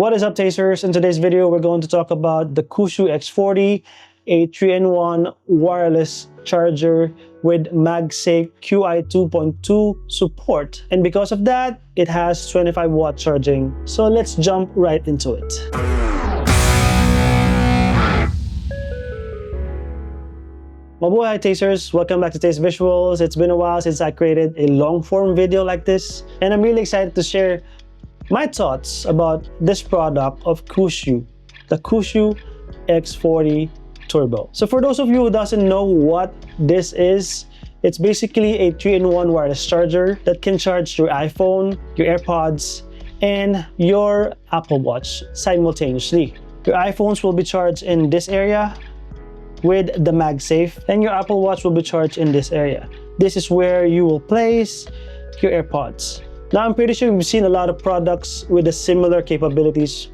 What is up, tasters? In today's video, we're going to talk about the Kushu X40, a 3-in-1 wireless charger with MagSafe QI 2.2 support. And because of that, it has 25-watt charging. So let's jump right into it. Mabuhay, tasters! Welcome back to Taste Visuals. It's been a while since I created a long-form video like this, and I'm really excited to share my thoughts about this product of Kushu, the Kuxiu X40 Turbo. So for those of you who doesn't know what this is, it's basically a 3-in-1 wireless charger that can charge your iPhone, your AirPods, and your Apple Watch simultaneously. Your iPhones will be charged in this area with the MagSafe, and your Apple Watch will be charged in this area. This is where you will place your AirPods. Now, I'm pretty sure we've seen a lot of products with the similar capabilities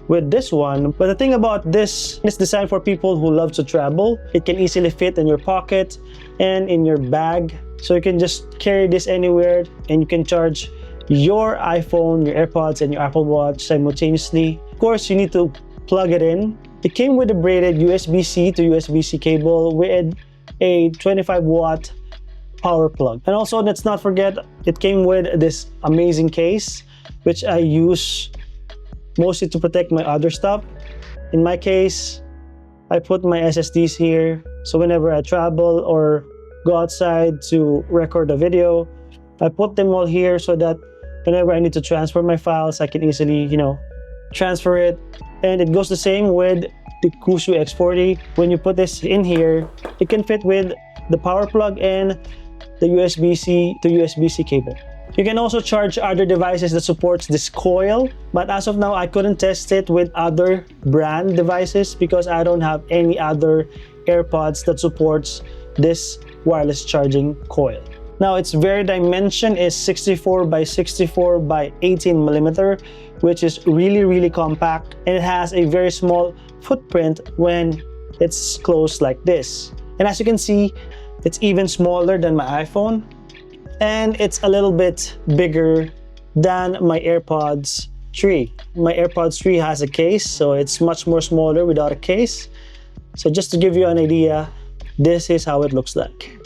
with this one, but the thing about this, it's designed for people who love to travel. It can easily fit in your pocket and in your bag, so you can just carry this anywhere and you can charge your iPhone, your AirPods, and your Apple Watch simultaneously. Of course, you need to plug it in. It came with a braided USB-C to USB-C cable with a 25-watt power plug. And also, let's not forget, it came with this amazing case, which I use mostly to protect my other stuff. In my case, I put my SSDs here, so whenever I travel or go outside to record a video, I put them all here so that whenever I need to transfer my files, I can easily, transfer it. And it goes the same with the Kushu X40. When you put this in here, it can fit with the power plug and the USB-C to USB-C cable. You can also charge other devices that supports this coil, but as of now, I couldn't test it with other brand devices because I don't have any other AirPods that supports this wireless charging coil. Now, its very dimension is 64 by 64 by 18 millimeter, which is really compact, and it has a very small footprint when it's closed like this. And as you can see, it's even smaller than my iPhone, and it's a little bit bigger than my AirPods 3. My AirPods 3 has a case, so it's much more smaller without a case. So just to give you an idea, this is how it looks like.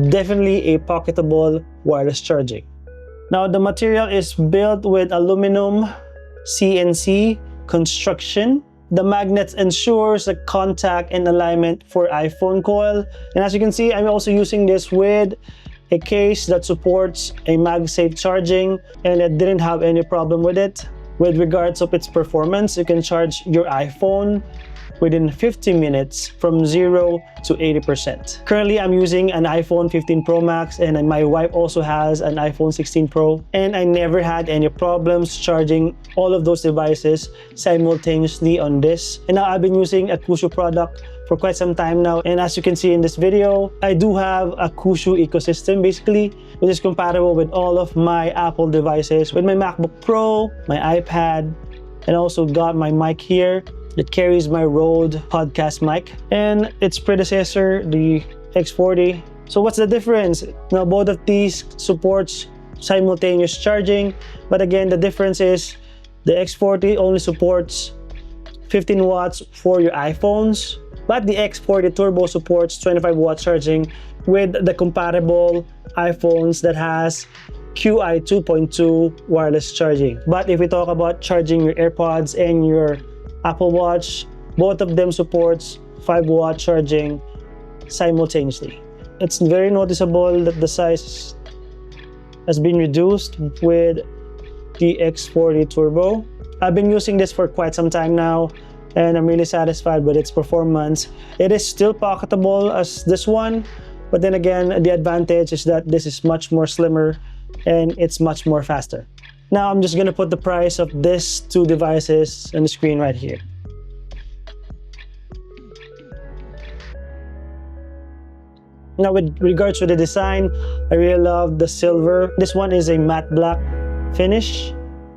Definitely a pocketable wireless charging. Now, the material is built with aluminum CNC construction. The magnets ensures the contact and alignment for iPhone coil. And as you can see, I'm also using this with a case that supports a MagSafe charging, and it didn't have any problem with it. With regards of its performance, you can charge your iPhone within 50 minutes from 0 to 80%. Currently, I'm using an iPhone 15 Pro Max, and my wife also has an iPhone 16 Pro, and I never had any problems charging all of those devices simultaneously on this. And now I've been using a Kushu product for quite some time now, and as you can see in this video, I do have a Kushu ecosystem basically, which is compatible with all of my Apple devices, with my MacBook Pro, my iPad, and also got my mic here. It carries my Rode podcast mic and its predecessor, the X40. So what's the difference? Now, both of these supports simultaneous charging, but again, the difference is the X40 only supports 15 watts for your iPhones, but the X40 Turbo supports 25-watt charging with the compatible iPhones that has QI 2.2 wireless charging. But if we talk about charging your AirPods and your Apple Watch, both of them supports 5-watt charging simultaneously. It's very noticeable that the size has been reduced with the X40 Turbo. I've been using this for quite some time now, and I'm really satisfied with its performance. It is still pocketable as this one, but then again, the advantage is that this is much more slimmer and it's much more faster. Now, I'm just gonna put the price of these two devices on the screen right here. Now, with regards to the design, I really love the silver. This one is a matte black finish,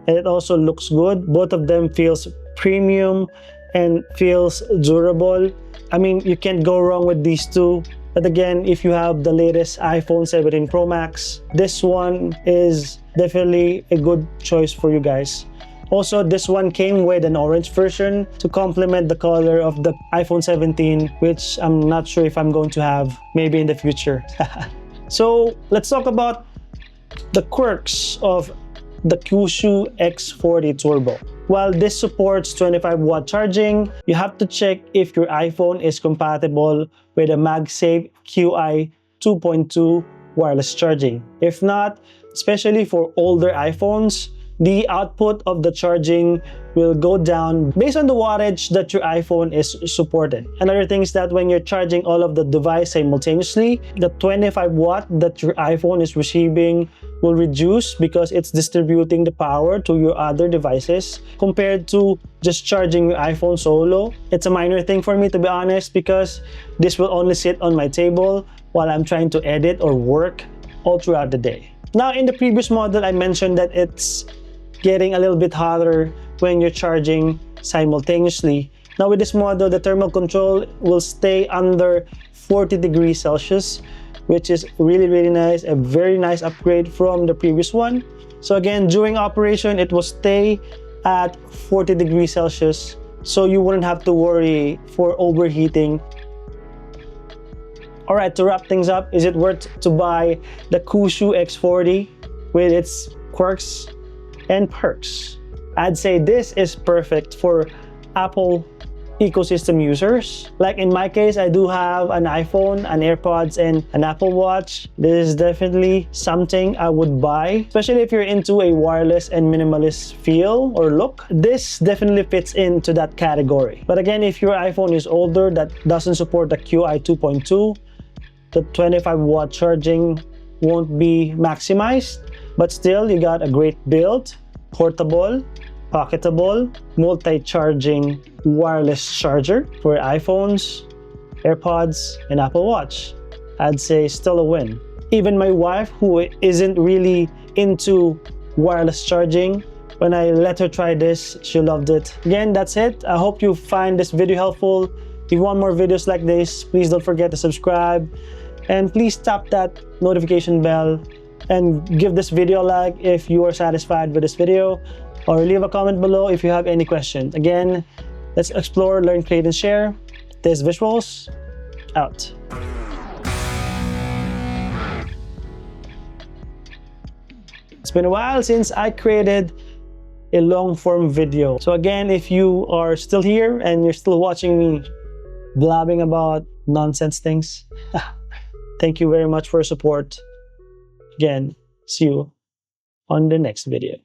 and it also looks good. Both of them feels premium and feels durable. I mean, you can't go wrong with these two. But again, if you have the latest iPhone 17 Pro Max, this one is definitely a good choice for you guys. Also, this one came with an orange version to complement the color of the iPhone 17, which I'm not sure if I'm going to have maybe in the future. So let's talk about the quirks of the Kuxiu X40 Turbo. While this supports 25-watt charging, you have to check if your iPhone is compatible with a MagSafe QI 2.2 wireless charging. If not, especially for older iPhones, the output of the charging will go down based on the wattage that your iPhone is supported. Another thing is that when you're charging all of the device simultaneously, the 25 watt that your iPhone is receiving will reduce because it's distributing the power to your other devices compared to just charging your iPhone solo. It's a minor thing for me, to be honest, because this will only sit on my table while I'm trying to edit or work all throughout the day. Now, in the previous model, I mentioned that it's getting a little bit hotter when you're charging simultaneously. Now with this model, the thermal control will stay under 40 degrees Celsius, which is really nice, a very nice upgrade from the previous one. So again, during operation, it will stay at 40 degrees Celsius, so you wouldn't have to worry for overheating. Alright, to wrap things up, is it worth to buy the Kushu X40 with its quirks and perks? I'd say this is perfect for Apple ecosystem users. Like in my case, I do have an iPhone, an AirPods, and an Apple Watch. This is definitely something I would buy, especially if you're into a wireless and minimalist feel or look. This definitely fits into that category. But again, if your iPhone is older that doesn't support the QI 2.2, the 25-watt charging won't be maximized, but still you got a great build, portable, pocketable, multi-charging wireless charger for iPhones, AirPods, and Apple Watch. I'd say still a win. Even my wife, who isn't really into wireless charging, when I let her try this, she loved it. Again, that's it. I hope you find this video helpful. If you want more videos like this, please don't forget to subscribe. And please tap that notification bell and give this video a like if you are satisfied with this video, or leave a comment below if you have any questions. Again, let's explore, learn, create, and share. Taste Visuals, out. It's been a while since I created a long-form video. So again, if you are still here and you're still watching me blabbing about nonsense things, thank you very much for your support. Again, see you on the next video.